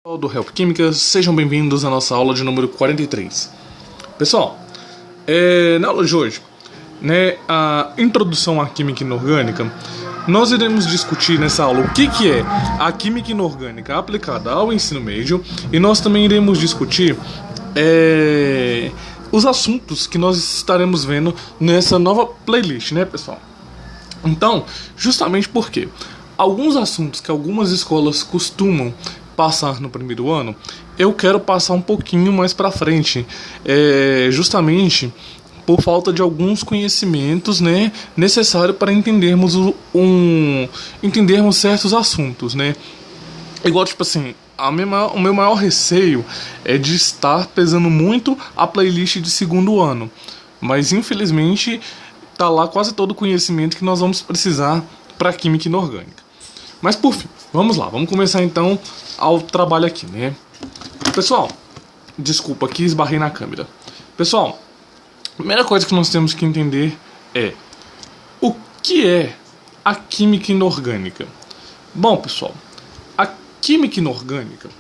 Pessoal do Help Química, sejam bem-vindos à nossa aula de número 43. Pessoal, na aula de hoje, a introdução à química inorgânica, nós iremos discutir nessa aula o que é a química inorgânica aplicada ao ensino médio, e nós também iremos discutir os assuntos que nós estaremos vendo nessa nova playlist, né, pessoal? Então, justamente porque alguns assuntos que algumas escolas costumam passar no primeiro ano, eu quero passar um pouquinho mais para frente, justamente por falta de alguns conhecimentos, né, necessários para entendermos entendermos certos assuntos, né? Igual, tipo assim, o meu maior receio é de estar pesando muito a playlist de segundo ano, mas infelizmente tá lá quase todo o conhecimento que nós vamos precisar para química inorgânica. Mas por fim, vamos lá, vamos começar então ao trabalho aqui, né? Pessoal, desculpa, aqui esbarrei na câmera. Pessoal, a primeira coisa que nós temos que entender é o que é a química inorgânica. Bom, pessoal, a química inorgânica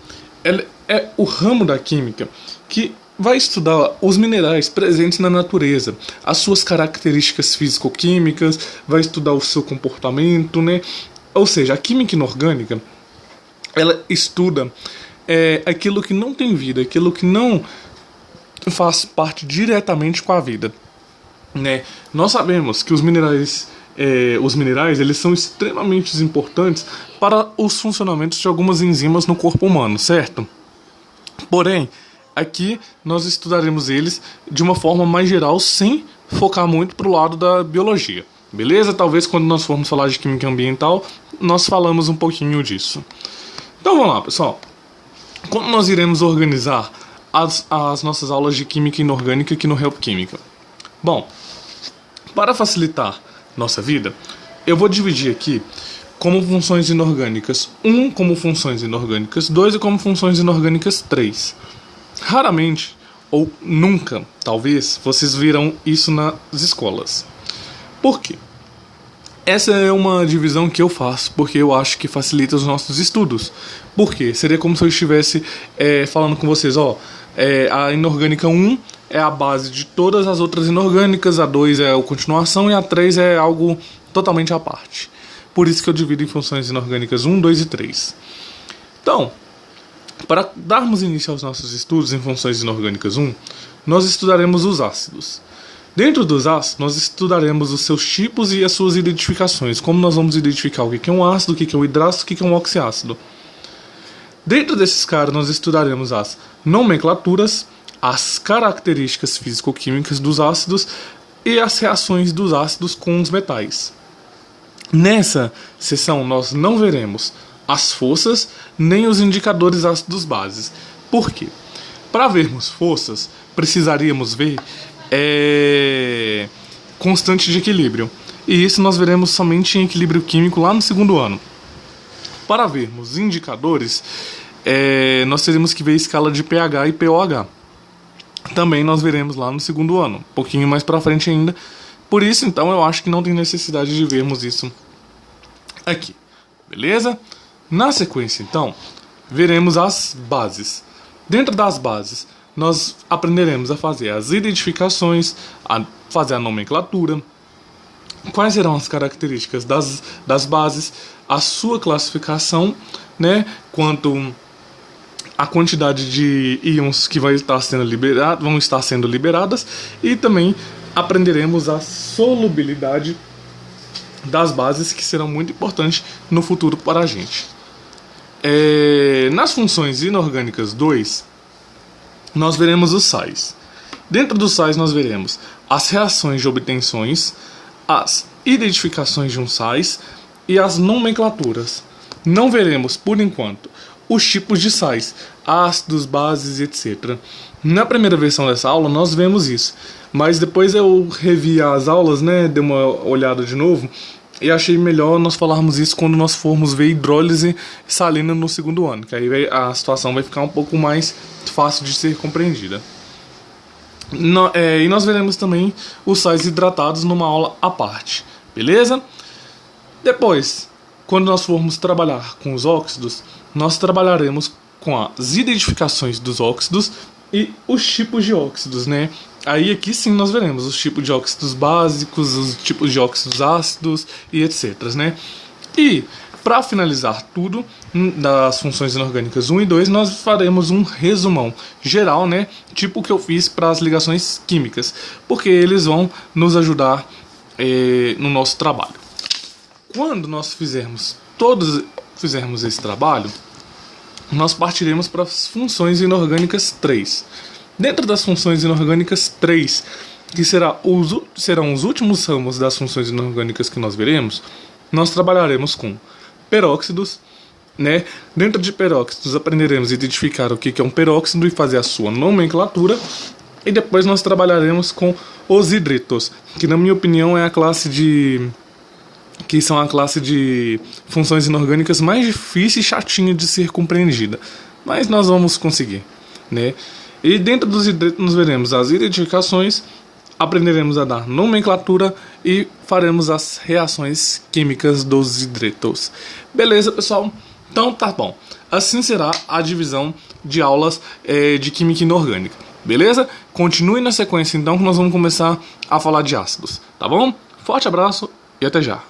ela é o ramo da química que vai estudar os minerais presentes na natureza, as suas características físico-químicas, vai estudar o seu comportamento, né? Ou seja, a química inorgânica, ela estuda aquilo que não tem vida, aquilo que não faz parte diretamente com a vida, né? Nós sabemos que os minerais eles são extremamente importantes para os funcionamentos de algumas enzimas no corpo humano, certo? Porém, aqui nós estudaremos eles de uma forma mais geral, sem focar muito para o lado da biologia. Beleza? Talvez quando nós formos falar de química ambiental, nós falamos um pouquinho disso. Então vamos lá, pessoal. Como nós iremos organizar as nossas aulas de química inorgânica aqui no Help Química? Bom, para facilitar nossa vida, eu vou dividir aqui como funções inorgânicas 1 como funções inorgânicas 2 e como funções inorgânicas 3. Raramente, ou nunca, talvez, vocês virão isso nas escolas. Por quê? Essa é uma divisão que eu faço porque eu acho que facilita os nossos estudos. Por quê? Seria como se eu estivesse falando com vocês, a inorgânica 1 é a base de todas as outras inorgânicas, a 2 é a continuação e a 3 é algo totalmente à parte. Por isso que eu divido em funções inorgânicas 1, 2 e 3. Então, para darmos início aos nossos estudos em funções inorgânicas 1, nós estudaremos os ácidos. Dentro dos ácidos, nós estudaremos os seus tipos e as suas identificações. Como nós vamos identificar o que é um ácido, o que é um hidrácido, o que é um oxiácido. Dentro desses caras, nós estudaremos as nomenclaturas, as características físico-químicas dos ácidos e as reações dos ácidos com os metais. Nessa seção, nós não veremos as forças nem os indicadores ácidos bases. Por quê? Para vermos forças, precisaríamos ver constante de equilíbrio. E isso nós veremos somente em equilíbrio químico lá no segundo ano. Para vermos indicadores, nós teremos que ver a escala de pH e pOH. Também nós veremos lá no segundo ano, um pouquinho mais para frente ainda. Por isso, então, eu acho que não tem necessidade de vermos isso aqui. Beleza? Na sequência, então, veremos as bases. Dentro das bases, nós aprenderemos a fazer as identificações, a fazer a nomenclatura, quais serão as características das bases, a sua classificação, né, quanto a quantidade de íons que vão estar sendo liberadas, e também aprenderemos a solubilidade das bases, que serão muito importantes no futuro para a gente. Nas funções inorgânicas 2, nós veremos os sais. Dentro dos sais nós veremos as reações de obtenções, as identificações de sais e as nomenclaturas. Não veremos, por enquanto, os tipos de sais, ácidos, bases, etc. Na primeira versão dessa aula nós vemos isso, mas depois eu revi as aulas, né, dei uma olhada de novo, e achei melhor nós falarmos isso quando nós formos ver hidrólise salina no segundo ano, que aí a situação vai ficar um pouco mais fácil de ser compreendida. E nós veremos também os sais hidratados numa aula à parte, beleza? Depois, quando nós formos trabalhar com os óxidos, nós trabalharemos com as identificações dos óxidos e os tipos de óxidos, né? Aí aqui sim nós veremos os tipos de óxidos básicos, os tipos de óxidos ácidos e etc, né? E para finalizar tudo das funções inorgânicas 1 e 2, nós faremos um resumão geral, né? Tipo o que eu fiz para as ligações químicas, porque eles vão nos ajudar no nosso trabalho. Quando nós fizermos esse trabalho, nós partiremos para as funções inorgânicas 3. Dentro das funções inorgânicas 3, que serão os últimos ramos das funções inorgânicas que nós veremos, nós trabalharemos com peróxidos, né? Dentro de peróxidos aprenderemos a identificar o que é um peróxido e fazer a sua nomenclatura. E depois nós trabalharemos com os hidretos, que na minha opinião é que são a classe de funções inorgânicas mais difícil e chatinha de ser compreendida. Mas nós vamos conseguir, né? E dentro dos hidretos nós veremos as identificações, aprenderemos a dar nomenclatura e faremos as reações químicas dos hidretos. Beleza, pessoal? Então tá bom. Assim será a divisão de aulas de química inorgânica. Beleza? Continue na sequência então que nós vamos começar a falar de ácidos. Tá bom? Forte abraço e até já.